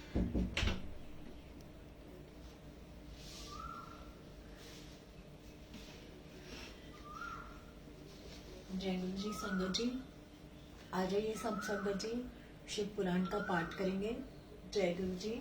जय गुरु जी। संगत जी आ जाइए, सब संगत जी शिव पुराण का पाठ करेंगे। जय गुरु जी।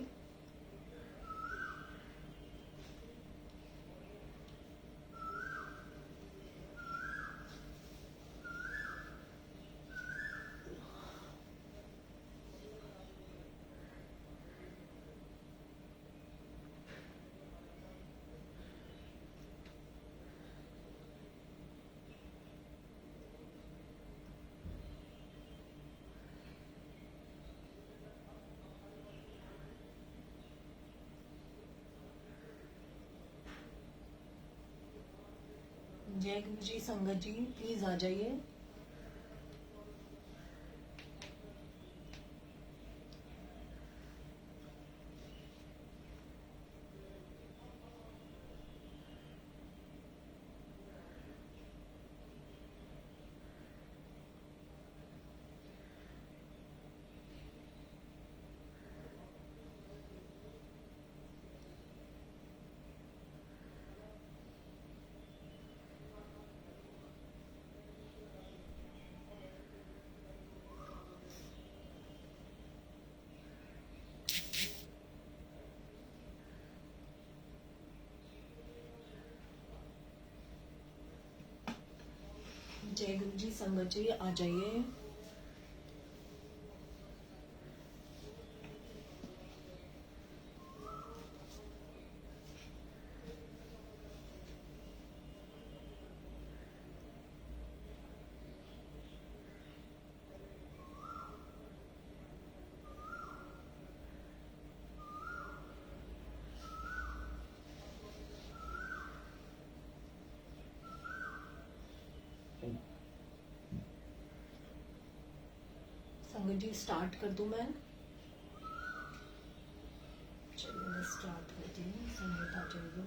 जय गुरु जी। संगत जी प्लीज आ जाइए। जय गुरु जी। संगत जी आ जाइए। संगत जी स्टार्ट कर दूं मैं? चलिए मैं स्टार्ट करती हूँ। संगत आ जाइए।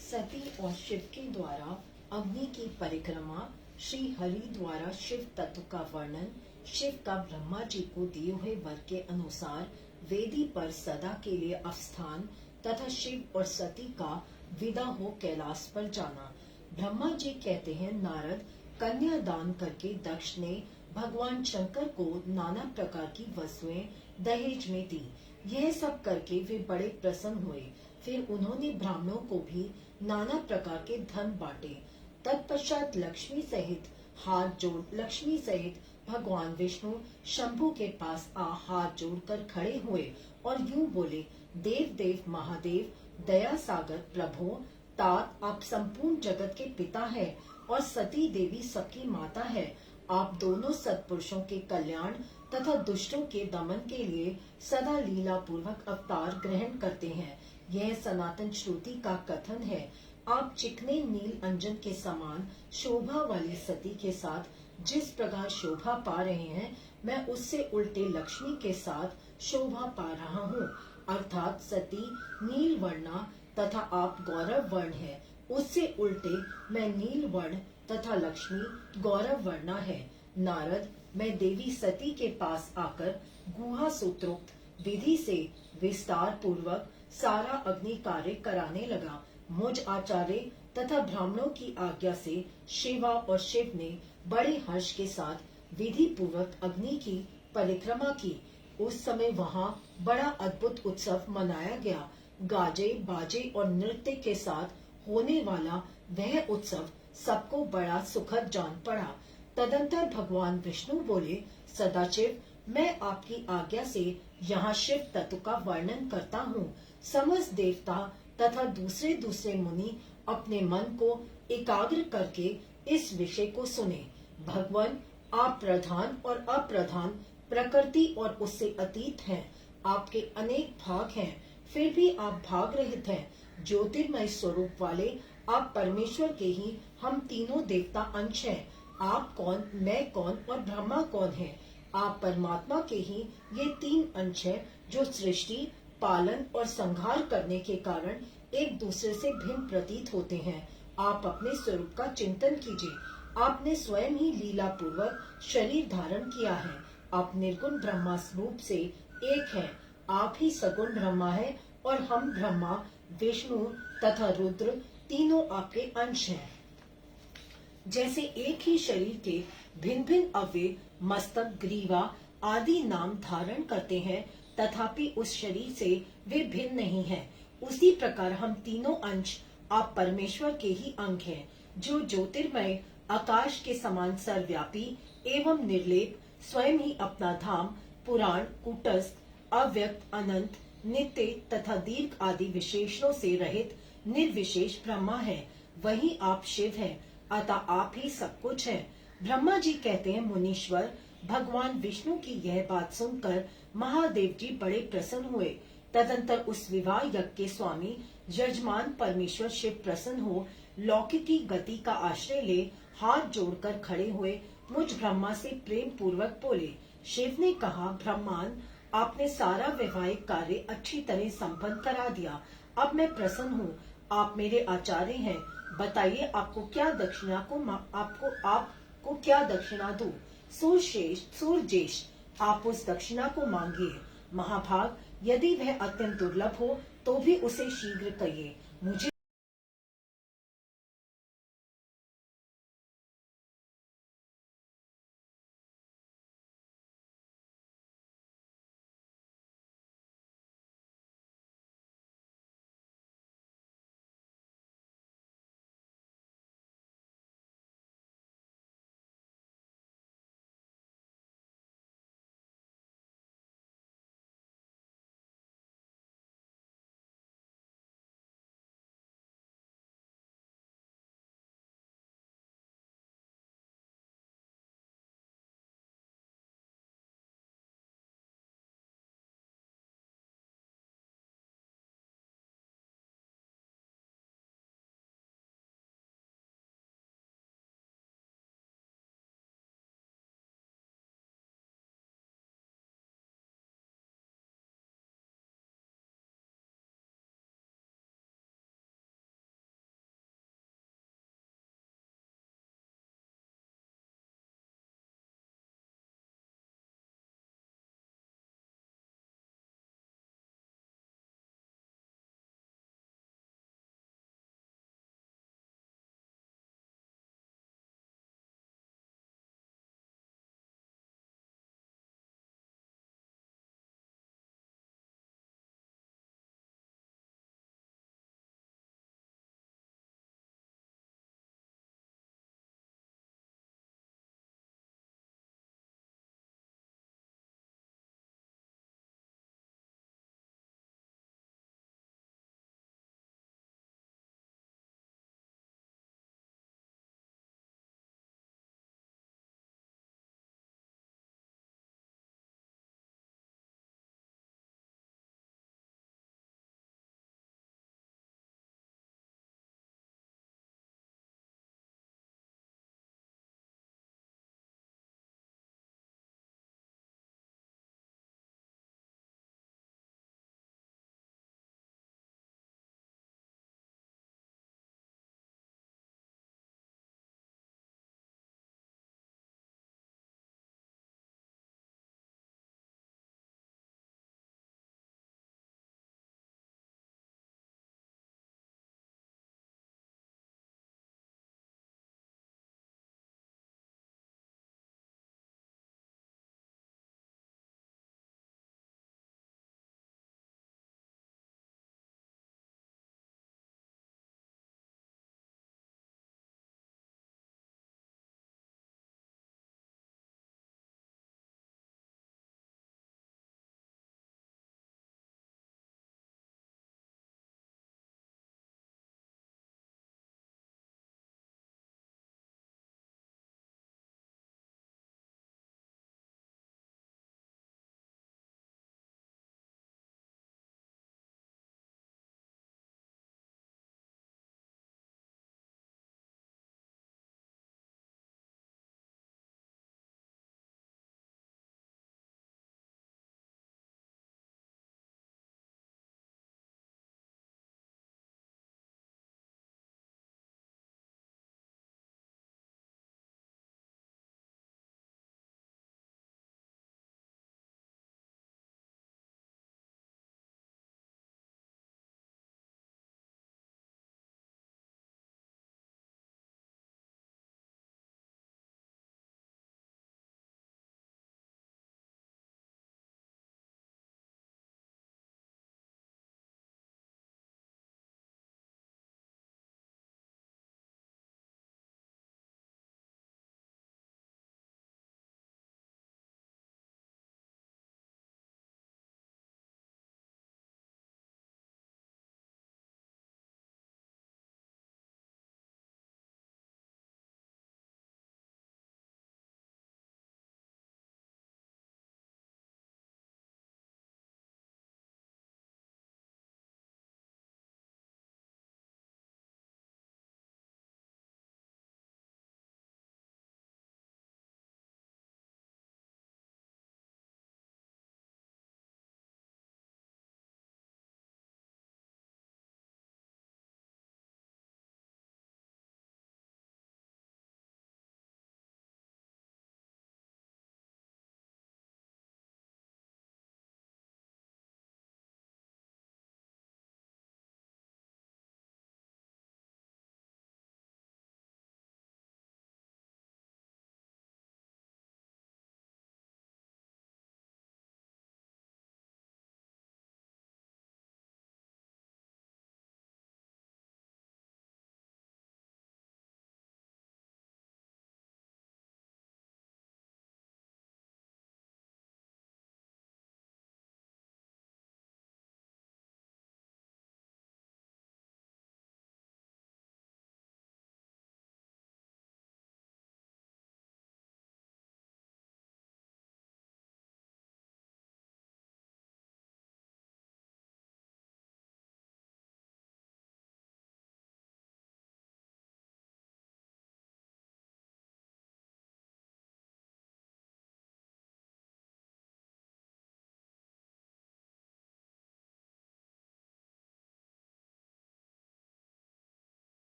सती और शिव के द्वारा अग्नि की परिक्रमा, श्री हरि द्वारा शिव तत्व का वर्णन, शिव का ब्रह्मा जी को दिए हुए वर के अनुसार वेदी पर सदा के लिए अवस्थान तथा शिव और सती का विदा हो कैलाश पर जाना। ब्रह्मा जी कहते हैं, नारद, कन्या दान करके दक्ष ने भगवान शंकर को नाना प्रकार की वस्तुएं दहेज में दी। यह सब करके वे बड़े प्रसन्न हुए। फिर उन्होंने ब्राह्मणों को भी नाना प्रकार के धन बांटे। तत्पश्चात लक्ष्मी सहित भगवान विष्णु शंभु के पास हाथ जोड़कर खड़े हुए और यूं बोले, देव देव महादेव, दया सागर प्रभु, तात आप संपूर्ण जगत के पिता है और सती देवी सबकी माता है। आप दोनों सत्पुरुषों के कल्याण तथा दुष्टों के दमन के लिए सदा लीला पूर्वक अवतार ग्रहण करते हैं। यह सनातन श्रुति का कथन है। आप चिकने नील अंजन के समान शोभा वाली सती के साथ जिस प्रकार शोभा पा रहे हैं, मैं उससे उल्टे लक्ष्मी के साथ शोभा पा रहा हूँ। अर्थात सती नील वर्णा तथा आप गौरव वर्ण है, उससे उल्टे मैं नील वर्ण तथा लक्ष्मी गौरव वर्णा है। नारद, मैं देवी सती के पास आकर गुहा सूत्रोक्त विधि से विस्तार पूर्वक सारा अग्नि कार्य कराने लगा। मुझ आचार्य तथा ब्राह्मणों की आज्ञा से शिवा और शिव ने बड़े हर्ष के साथ विधि पूर्वक अग्नि की परिक्रमा की। उस समय वहाँ बड़ा अद्भुत उत्सव मनाया गया। गाजे बाजे और नृत्य के साथ होने वाला वह उत्सव सबको बड़ा सुखद जान पड़ा। तदंतर भगवान विष्णु बोले, सदाशिव, मैं आपकी आज्ञा से यहाँ शिव तत्व का वर्णन करता हूँ। समस्त देवता तथा दूसरे मुनि अपने मन को एकाग्र करके इस विषय को सुने। भगवान, आप प्रधान और अप्रधान, प्रकृति और उससे अतीत हैं। आपके अनेक भाग हैं, फिर भी आप भाग रहित हैं। ज्योतिर्मय स्वरूप वाले आप परमेश्वर के ही हम तीनों देवता अंश हैं। आप कौन, मैं कौन और ब्रह्मा कौन है? आप परमात्मा के ही ये तीन अंश हैं जो सृष्टि पालन और संहार करने के कारण एक दूसरे से भिन्न प्रतीत होते हैं। आप अपने स्वरूप का चिंतन कीजिए। आपने स्वयं ही लीला पूर्वक शरीर धारण किया है। आप निर्गुण ब्रह्मा स्वरूप से एक हैं। आप ही सगुण ब्रह्मा है और हम ब्रह्मा, विष्णु तथा रुद्र तीनों आपके अंश हैं। जैसे एक ही शरीर के भिन्न भिन्न अवयव मस्तक, ग्रीवा आदि नाम धारण करते हैं, तथापि उस शरीर से वे भिन्न नहीं हैं। उसी प्रकार हम तीनों अंश आप परमेश्वर के ही अंग हैं, जो ज्योतिर्मय आकाश के समान सर्वव्यापी एवं निर्लेप, स्वयं ही अपना धाम, पुराण, कूटस्थ, अव्यक्त, अनंत, नित्य तथा दीर्घ आदि विशेषणों से रहित निर्विशेष ब्रह्मा है। वही आप शिव हैं, अतः आप ही सब कुछ हैं। ब्रह्मा जी कहते हैं, मुनीश्वर, भगवान विष्णु की यह बात सुनकर महादेव जी बड़े प्रसन्न हुए। तदंतर उस विवाह यज्ञ के स्वामी यजमान परमेश्वर शिव प्रसन्न हो लौकिकी गति का आश्रय ले हाथ जोड़कर खड़े हुए मुझ ब्रह्मा से प्रेम पूर्वक बोले। शिव ने कहा, ब्रह्मान, आपने सारा वैवाहिक कार्य अच्छी तरह संपन्न करा दिया। अब मैं प्रसन्न हूँ। आप मेरे आचार्य हैं। बताइए, आपको क्या दक्षिणा दूं? सूरजेश, आप उस दक्षिणा को मांगिए। महाभाग, यदि वह अत्यंत दुर्लभ हो तो भी उसे शीघ्र कहिए। मुझे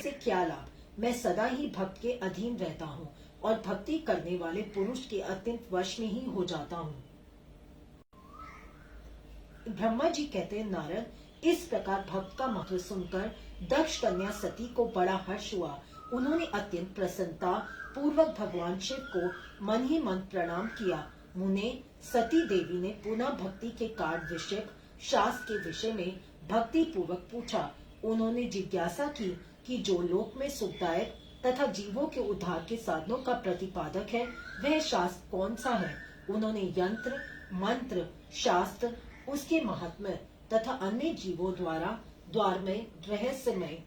से क्या लाभ, मैं सदा ही भक्त के अधीन रहता हूँ और भक्ति करने वाले पुरुष के अत्यंत वश में ही हो जाता हूँ। ब्रह्मा जी कहते हैं, नारद, इस प्रकार भक्त का मंत्र सुनकर दक्ष कन्या सती को बड़ा हर्ष हुआ। उन्होंने अत्यंत प्रसन्नता पूर्वक भगवान शिव को मन ही मन प्रणाम किया। मुने सती देवी ने पुनः भक्ति के कार्य विषय शास्त्र के विषय में भक्ति पूर्वक पूछा। उन्होंने जिज्ञासा की कि जो लोक में सुखदायक तथा जीवों के उद्धार के साधनों का प्रतिपादक है, वह शास्त्र कौन सा है। उन्होंने यंत्र, मंत्र, शास्त्र, उसके महात्म्य तथा अन्य जीवों द्वार में रहस्यमय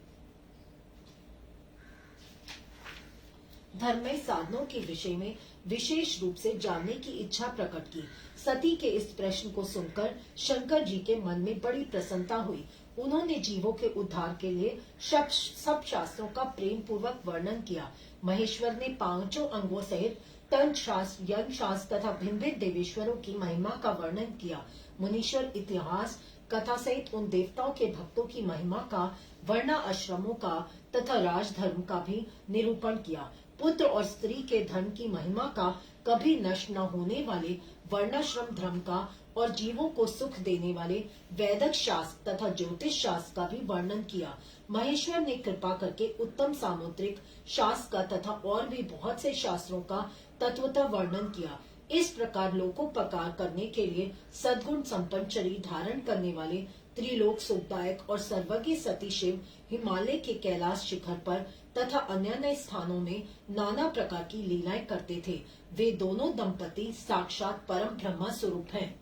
धर्ममय साधनों के विषय में विशेष रूप से जानने की इच्छा प्रकट की। सती के इस प्रश्न को सुनकर शंकर जी के मन में बड़ी प्रसन्नता हुई। उन्होंने जीवों के उद्धार के लिए सब शास्त्रों का प्रेम पूर्वक वर्णन किया। महेश्वर ने पांचों अंगों सहित तंत्र शास्त्र, यज्ञ शास्त्र तथा भिन्न भिन्न देवेश्वरों की महिमा का वर्णन किया। मुनीश्वर इतिहास कथा सहित उन देवताओं के भक्तों की महिमा का, वर्ण आश्रमों का तथा राजधर्म का भी निरूपण किया। पुत्र और स्त्री के धन की महिमा का, कभी नष्ट न होने वाले वर्णाश्रम धर्म का और जीवों को सुख देने वाले वैदिक शास्त्र तथा ज्योतिष शास्त्र का भी वर्णन किया। महेश्वर ने कृपा करके उत्तम सामुद्रिक शास्त्र का तथा और भी बहुत से शास्त्रों का तत्वतः वर्णन किया। इस प्रकार लोकोपकार करने के लिए सद्गुण संपन्न शरीर धारण करने वाले त्रिलोक सुखदायक और सर्वज्ञ सती शिव हिमालय के कैलाश शिखर पर तथा अन्य स्थानों में नाना प्रकार की लीलाएं करते थे। वे दोनों दंपति साक्षात परम ब्रह्म स्वरूप हैं।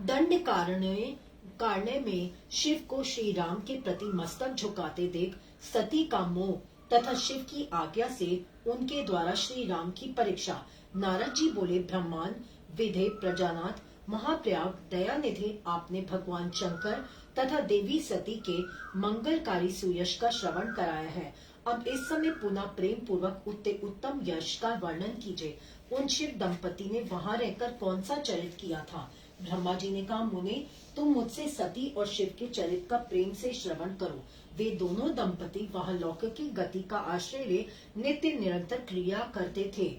दंड कारण्य में शिव को श्री राम के प्रति मस्तक झुकाते देख सती का मोह तथा शिव की आज्ञा से उनके द्वारा श्री राम की परीक्षा। नारद जी बोले, ब्रह्मांड विधे प्रजानाथ महाप्रयाग दयानिधि, आपने भगवान शंकर तथा देवी सती के मंगलकारी सुयश का श्रवण कराया है। अब इस समय पुनः प्रेम पूर्वक उत्तम यश का वर्णन कीजिए। उन शिव दंपति ने वहां रहकर कौन सा चरित किया था। ब्रह्मा जी ने कहा, मुने, तुम मुझसे सती और शिव के चरित का प्रेम से श्रवण करो। वे दोनों दंपति वहां लौकिक गति का आश्रय ले नित्य निरंतर क्रिया करते थे।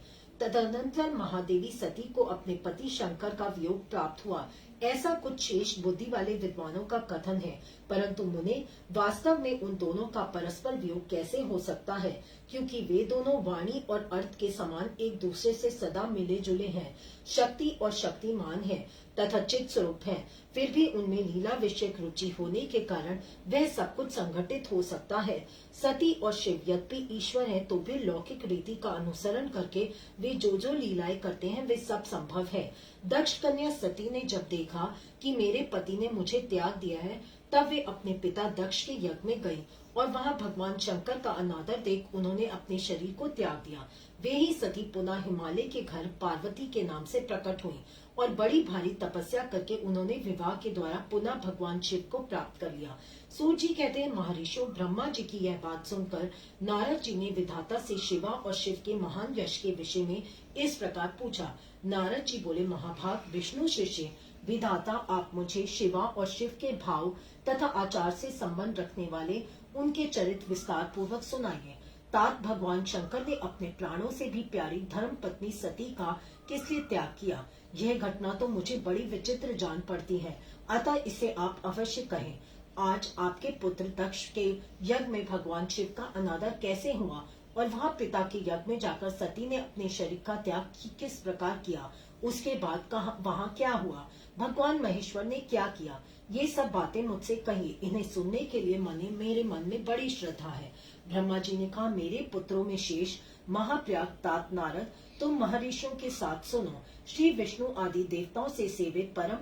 तदनंतर महादेवी सती को अपने पति शंकर का वियोग प्राप्त हुआ, ऐसा कुछ शेष बुद्धि वाले विद्वानों का कथन है। परंतु मुने, वास्तव में उन दोनों का परस्पर वियोग कैसे हो सकता है, क्योंकि वे दोनों वाणी और अर्थ के समान एक दूसरे से सदा मिले जुले हैं, शक्ति और शक्तिमान हैं तथा चित स्वरूप हैं। फिर भी उनमें लीला विषयक रुचि होने के कारण वह सब कुछ संगठित हो सकता है। सती और शिव यद्यपि ईश्वर है, तो भी लौकिक रीति का अनुसरण करके वे जो लीलाएं करते हैं, वे सब संभव है। दक्ष कन्या सती ने जब देखा कि मेरे पति ने मुझे त्याग दिया है, तब वे अपने पिता दक्ष के यज्ञ में गई और वहां भगवान शंकर का अनादर देख उन्होंने अपने शरीर को त्याग दिया। वे ही सती पुनः हिमालय के घर पार्वती के नाम से प्रकट हुई और बड़ी भारी तपस्या करके उन्होंने विवाह के द्वारा पुनः भगवान शिव को प्राप्त कर लिया। सूत जी कहते हैं, महर्षियों, ब्रह्मा जी की यह बात सुनकर नारद जी ने विधाता से शिवा और शिव के महान यश के विषय में इस प्रकार पूछा। नारद जी बोले, महाभाग विष्णु शिष्य विधाता, आप मुझे शिवा और शिव के भाव तथा आचार से संबंध रखने वाले उनके चरित्र विस्तार पूर्वक सुनाइए। तात भगवान शंकर ने अपने प्राणों से भी प्यारी धर्म पत्नी सती का किस लिए त्याग किया, यह घटना तो मुझे बड़ी विचित्र जान पड़ती है, अतः इसे आप अवश्य कहें। आज आपके पुत्र दक्ष के यज्ञ में भगवान शिव का अनादर कैसे हुआ और वहां पिता के यज्ञ में जाकर सती ने अपने शरीर का त्याग किस प्रकार किया, उसके बाद वहां क्या हुआ, भगवान महेश्वर ने क्या किया, ये सब बातें मुझसे कहिए। इन्हें सुनने के लिए मेरे मन में बड़ी श्रद्धा है। ब्रह्मा जी ने कहा, मेरे पुत्रों में शेष महाप्रयाग तात नारद, तुम महर्षियों के साथ सुनो। श्री विष्णु आदि देवताओं से सेवित परम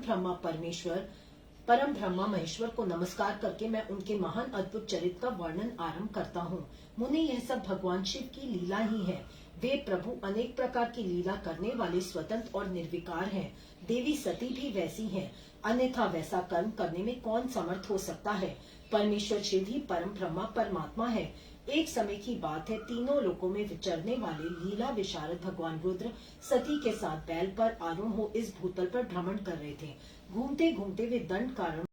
ब्रह्मा महेश्वर को नमस्कार करके मैं उनके महान अद्भुत चरित्र का वर्णन आरंभ करता हूँ। मुने, यह सब भगवान शिव की लीला ही है। वे प्रभु अनेक प्रकार की लीला करने वाले स्वतंत्र और निर्विकार हैं। देवी सती भी वैसी हैं, अन्यथा वैसा कर्म करने में कौन समर्थ हो सकता है। परमेश्वर शिव ही परम ब्रह्मा परमात्मा है। एक समय की बात है, तीनों लोकों में विचरने वाले लीला विशारद भगवान रुद्र सती के साथ बैल पर आरूढ़ हो इस भूतल पर भ्रमण कर रहे थे। घूमते घूमते वे दंड कारण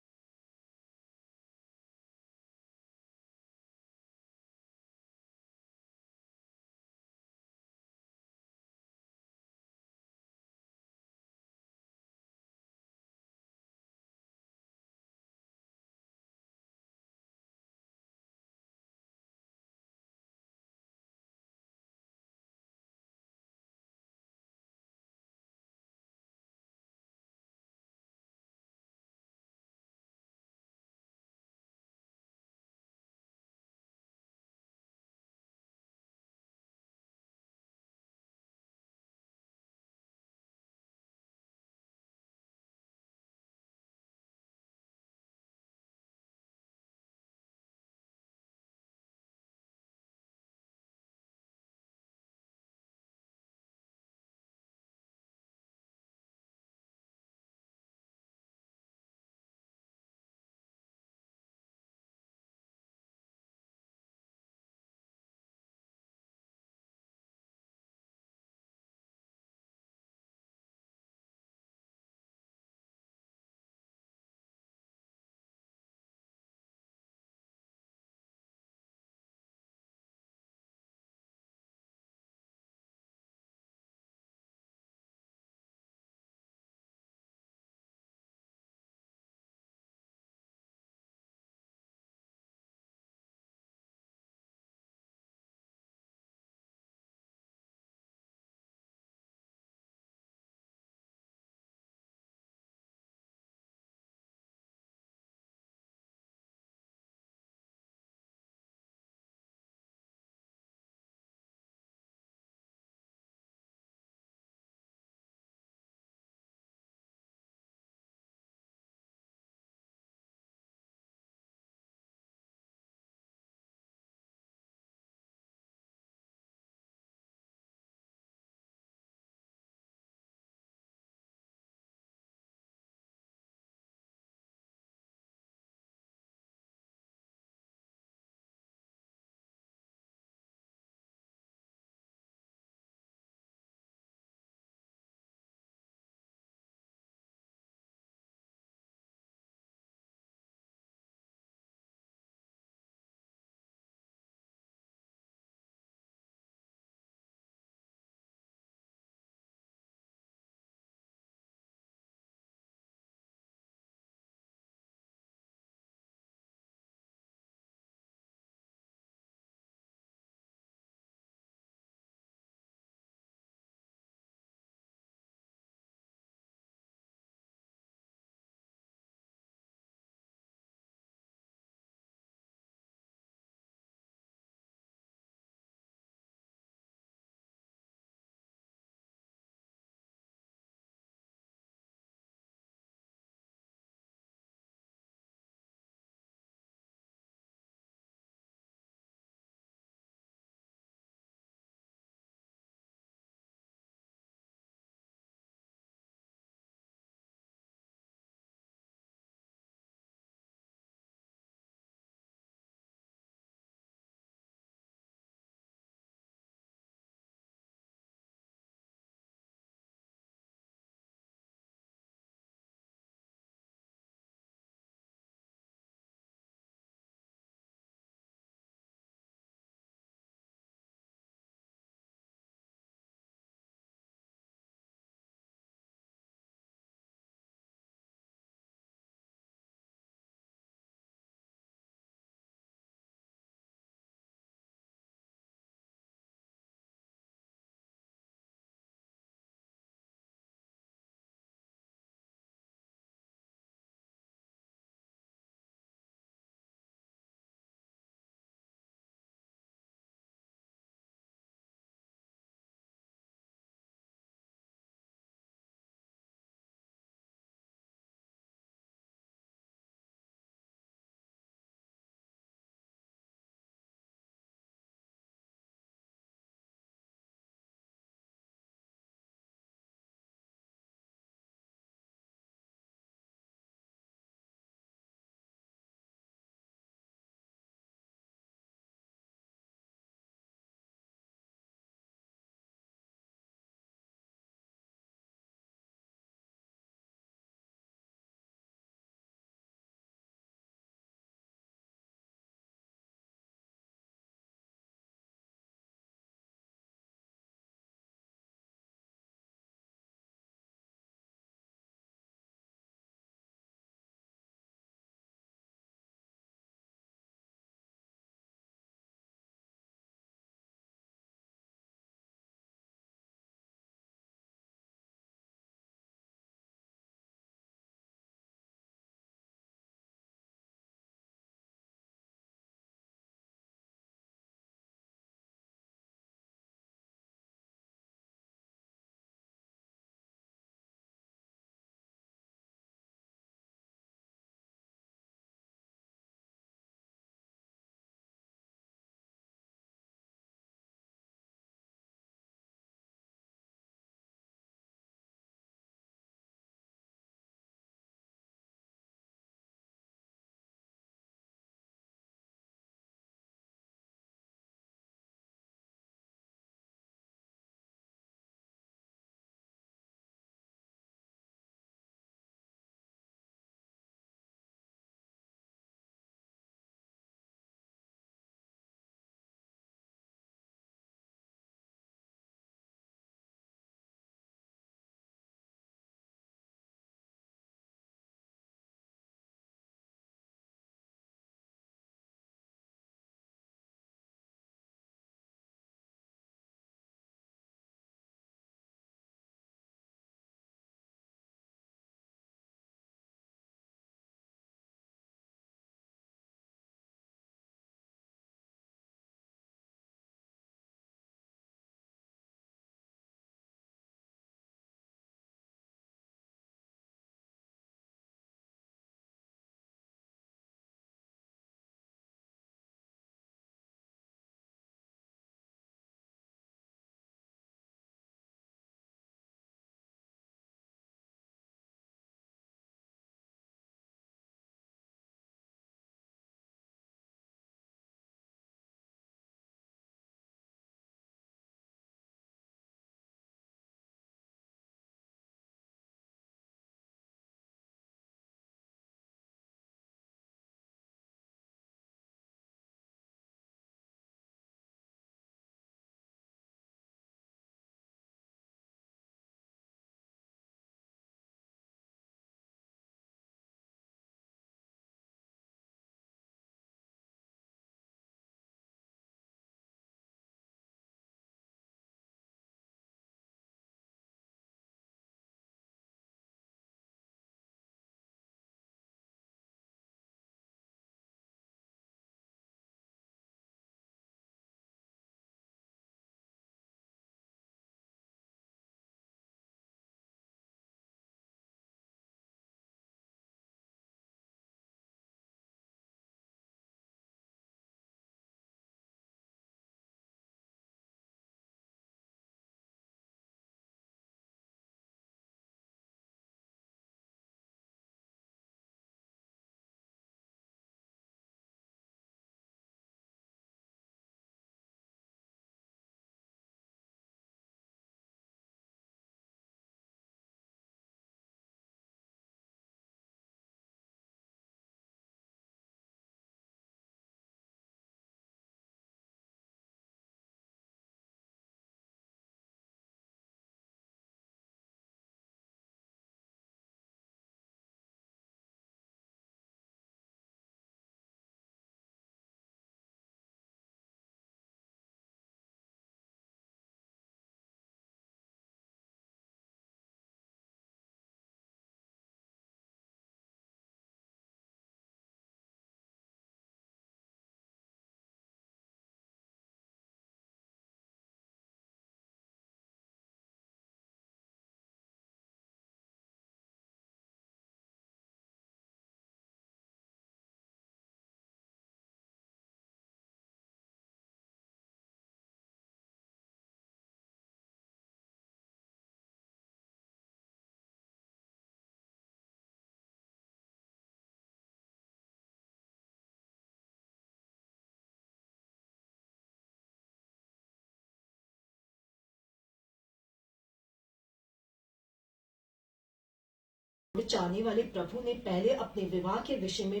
चाहने वाले प्रभु ने पहले अपने विवाह के विषय में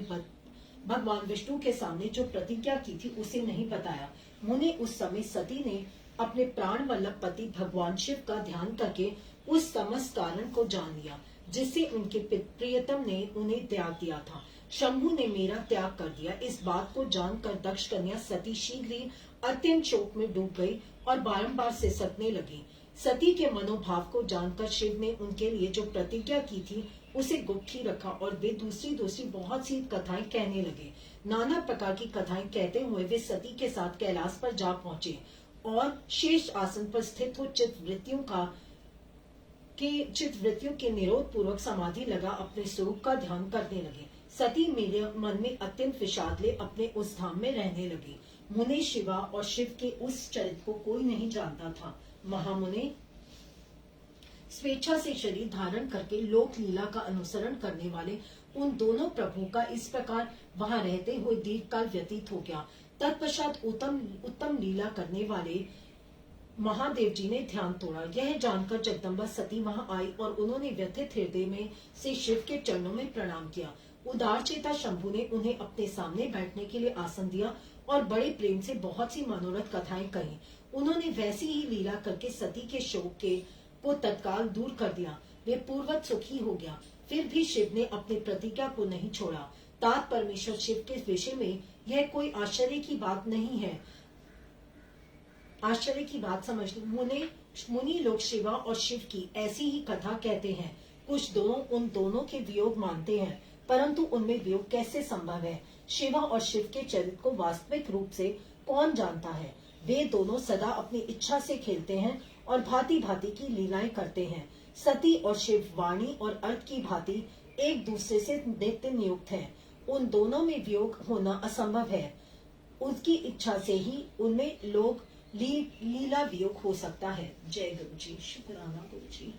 भगवान विष्णु के सामने जो प्रतिज्ञा की थी उसे नहीं बताया। मुने उस समय सती ने अपने प्राण वल्लभ पति भगवान शिव का ध्यान करके उस समस्त कारण को जान लिया जिससे उनके प्रियतम ने उन्हें त्याग दिया था। शंभु ने मेरा त्याग कर दिया। इस बात को जानकर दक्ष कन्या सती शीघ्र ही अत्यंत शोक में डूब गई और बारंबार सिसकने लगी। सती के मनोभाव को जानकर शिव ने उनके लिए जो प्रतिज्ञा की थी उसे गुप्त ही रखा और वे दूसरी बहुत सी कथाएं कहने लगे। नाना प्रकार की कथाएं कहते हुए वे सती के साथ कैलाश पर जा पहुंचे और शेष आसन पर स्थित हो चित्तवृत्तियों के निरोध पूर्वक समाधि लगा अपने स्वरूप का ध्यान करने लगे। सती मेरे मन में अत्यंत विषाद ले अपने उस धाम में रहने लगी। मुने शिवा और शिव के उस चरित्र को कोई नहीं जानता था। महामुने स्वेच्छा से शरीर धारण करके लोक लीला का अनुसरण करने वाले उन दोनों प्रभुओं का इस प्रकार वहां रहते हुए दीर्घ काल व्यतीत हो गया। तत्पश्चात उत्तम लीला करने वाले महादेव जी ने ध्यान तोड़ा। यह जानकर जगदम्बा सती वहां आई और उन्होंने व्यथित हृदय में से शिव के चरणों में प्रणाम किया। उदार चेता शंभु ने उन्हें अपने सामने बैठने के लिए आसन दिया और बड़े प्रेम से बहुत सी मनोरथ कथाएं कही। उन्होंने वैसी ही लीला करके सती के शोक को तत्काल दूर कर दिया। वे पूर्वत सुखी हो गया। फिर भी शिव ने अपनी प्रतिज्ञा को नहीं छोड़ा। तात परमेश्वर शिव के विषय में यह कोई आश्चर्य की बात नहीं है। आश्चर्य की बात समझने मुनि लोग शिवा और शिव की ऐसी ही कथा कहते हैं। कुछ उन दोनों के वियोग मानते हैं, परंतु उनमें वियोग कैसे संभव है? शिवा और शिव के चरित्र को वास्तविक रूप से कौन जानता है? वे दोनों सदा अपनी इच्छा से खेलते हैं और भांति भांति की लीलाएं करते हैं। सती और शिव वाणी और अर्थ की भांति एक दूसरे से नित्य नियुक्त हैं। उन दोनों में वियोग होना असंभव है। उसकी इच्छा से ही उनमें लीला वियोग हो सकता है। जय गुरु जी। शुक्राना गुरु जी।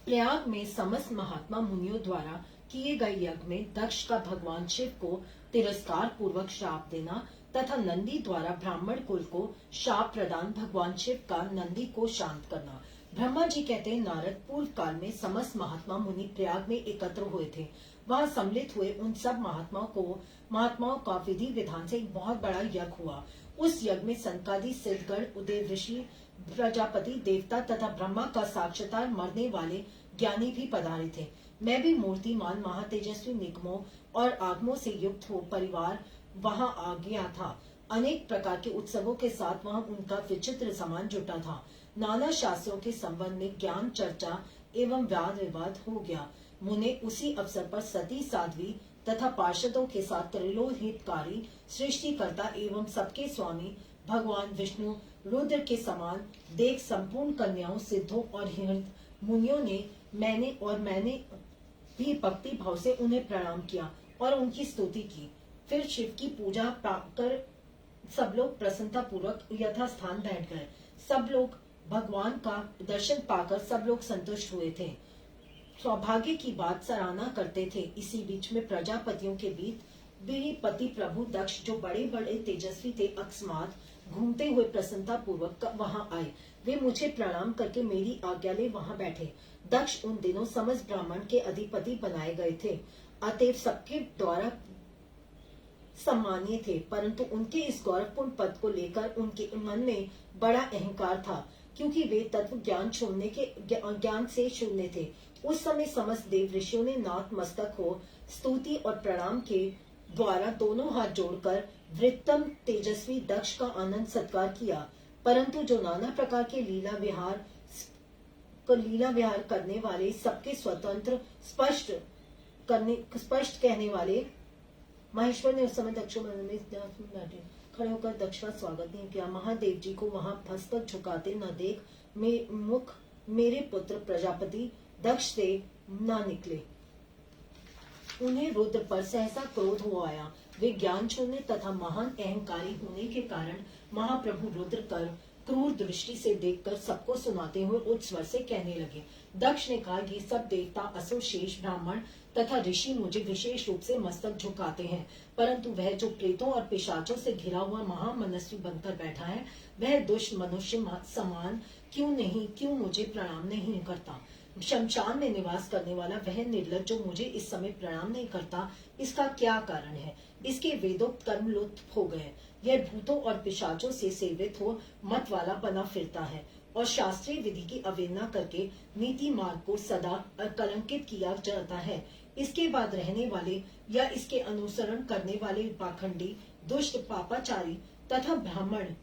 प्रयाग में समस्त महात्मा मुनियों द्वारा किए गए यज्ञ में दक्ष का भगवान शिव को तिरस्कार पूर्वक श्राप देना तथा नंदी द्वारा ब्राह्मण कुल को शाप प्रदान भगवान शिव का नंदी को शांत करना। ब्रह्मा जी कहते हैं, नारद पूर्व काल में समस्त महात्मा मुनि प्रयाग में एकत्र हुए थे। वहां सम्मिलित हुए उन सब महात्माओं का विधि विधान से एक बहुत बड़ा यज्ञ हुआ। उस यज्ञ में सनकादि सिद्धगण, उदय ऋषि, प्रजापति देवता तथा ब्रह्मा का साक्षात्कार मरने वाले ज्ञानी भी पधारे थे। मैं भी मूर्तिमान महातेजस्वी निगमों और आगमों से युक्त हो परिवार वहां आ गया था। अनेक प्रकार के उत्सवों के साथ वहां उनका विचित्र समान जुटा था। नाना शास्त्रों के संबंध में ज्ञान चर्चा एवं वाद विवाद हो गया। मुने उसी अवसर पर सती साध्वी तथा पार्षदों के साथ त्रिलोहितकारी सृष्टिकर्ता एवं सबके स्वामी भगवान विष्णु रुद्र के समान देख संपूर्ण कन्याओं, सिद्धों और हिरण्य मुनियों ने मैंने भी भक्ति भाव से उन्हें प्रणाम किया और उनकी स्तुति की। फिर शिव की पूजा कर सब लोग प्रसन्नता पूर्वक यथास्थान बैठ गए। सब लोग भगवान का दर्शन पाकर सब लोग संतुष्ट हुए थे। सौभाग्य की बात सराहना करते थे। इसी बीच में प्रजापतियों के बीच भी पति प्रभु दक्ष, जो बड़े बड़े तेजस्वी थे, अकस्मात घूमते हुए प्रसन्नता पूर्वक वहां आए। वे मुझे प्रणाम करके मेरी आज्ञा ले वहां बैठे। दक्ष उन दिनों समस्त ब्राह्मण के अधिपति बनाए गए थे, अतएव सबके द्वारा सम्मानीय थे, परंतु उनके इस गौरवपूर्ण पद को लेकर उनके मन में बड़ा अहंकार था, क्योंकि वे तत्व ज्ञान से शून्य थे। उस समय समस्त देव ऋषियों ने नतमस्तक हो स्तुति और प्रणाम के द्वारा दोनों हाथ जोड़कर वृत्तम तेजस्वी दक्ष का आनंद सत्कार किया, परंतु जो नाना प्रकार के लीला विहार करने वाले, सबके स्वतंत्र स्पष्ट कहने वाले महेश्वर ने उस समय दक्ष में खड़े होकर दक्ष का स्वागत नहीं किया। महादेव जी को वहां मस्तक झुकाते न देख मुख मेरे पुत्र प्रजापति दक्ष से न निकले। उन्हें रुद्र पर सहसा क्रोध हो आया। वे ज्ञान शून्य तथा महान अहंकारी होने के कारण महाप्रभु रुद्र कर क्रूर दृष्टि से देखकर सबको सुनाते हुए उच्च स्वर से कहने लगे। दक्ष ने कहा, ये सब देवता, असुर, शेष, ब्राह्मण तथा ऋषि मुझे विशेष रूप से मस्तक झुकाते हैं, परंतु वह जो प्रेतों और पिशाचों से घिरा हुआ महामनस्वी बनकर बैठा है, वह दुष्ट मनुष्य समान क्यों मुझे प्रणाम नहीं करता। शमशान में निवास करने वाला वह निर्लज्ज जो मुझे इस समय प्रणाम नहीं करता, इसका क्या कारण है? इसके वेदोक्त कर्म लुप्त हो गए। यह भूतों और पिशाचों से सेवित हो मत वाला बना फिरता है और शास्त्रीय विधि की अवहेलना करके नीति मार्ग को सदा कलंकित किया जाता है। इसके बाद रहने वाले या इसके अनुसरण करने वाले पाखंडी, दुष्ट, पापाचारी तथा ब्राह्मण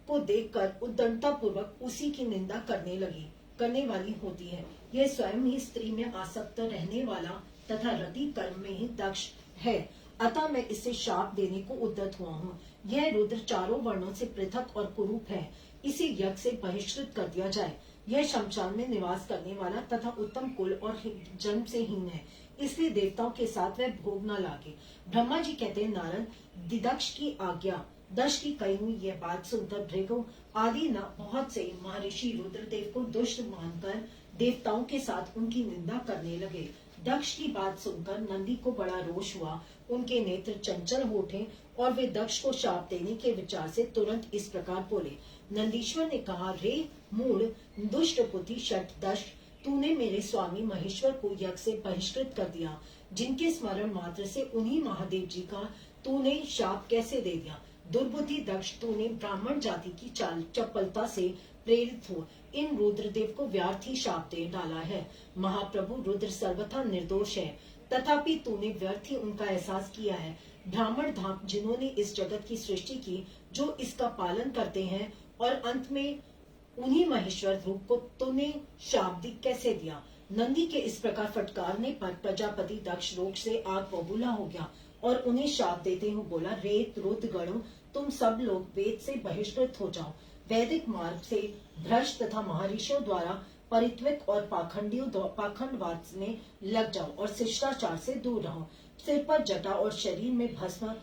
को देखकर उद्दंडता पूर्वक उसी की निंदा करने वाली होती है। यह स्वयं ही स्त्री में आसक्त रहने वाला तथा रति कर्म में ही दक्ष है, अतः मैं इसे शाप देने को उद्यत हुआ हूँ। यह रुद्र चारों वर्णों से पृथक और कुरूप है, इसे यज्ञ से बहिष्कृत कर दिया जाए। यह शमशान में निवास करने वाला तथा उत्तम कुल और जन्म से हीन है, इसलिए देवताओं के साथ वह भोग न लागे। ब्रह्मा जी कहते हैं, नारद, दिदक्ष की आज्ञा दक्ष की कही हुई यह बात सुनकर भृगु आदि न बहुत से महर्षि रुद्रदेव को दुष्ट मानकर देवताओं के साथ उनकी निंदा करने लगे। दक्ष की बात सुनकर नंदी को बड़ा रोष हुआ, उनके नेत्र चंचल हो उठे और वे दक्ष को शाप देने के विचार से तुरंत इस प्रकार बोले। नंदीश्वर ने कहा, रे मूढ़, दुष्ट बुद्धि शठ दक्ष, तूने मेरे स्वामी महेश्वर को यज्ञ से बहिष्कृत कर दिया, जिनके स्मरण मात्र से उन्हीं महादेव जी का तूने शाप कैसे दे दिया। दुर्बुद्धि दक्ष, तूने ब्राह्मण जाति की चपलता से प्रेरित हो इन रुद्रदेव को व्यर्थ ही शाप दे डाला है। महाप्रभु रुद्र सर्वथा निर्दोष है, तथापि तूने व्यर्थ ही उनका एहसास किया है। ब्राह्मण धाम जिन्होंने इस जगत की सृष्टि की, जो इसका पालन करते हैं, और अंत में उन्हीं महेश्वर रूप को तूने शाप कैसे दिया। नंदी के इस प्रकार फटकारने पर प्रजापति दक्ष रोग से आग बबूला हो गया और उन्हें शाप देते हुए बोला, रेत रुद्र गणों, तुम सब लोग वेद से बहिष्कृत हो जाओ, वैदिक मार्ग से भ्रष्ट तथा महर्षियों द्वारा परित्वित और पाखंडवाद में लग जाओ और शिष्टाचार से दूर रहो। सिर पर जटा और शरीर में भस्म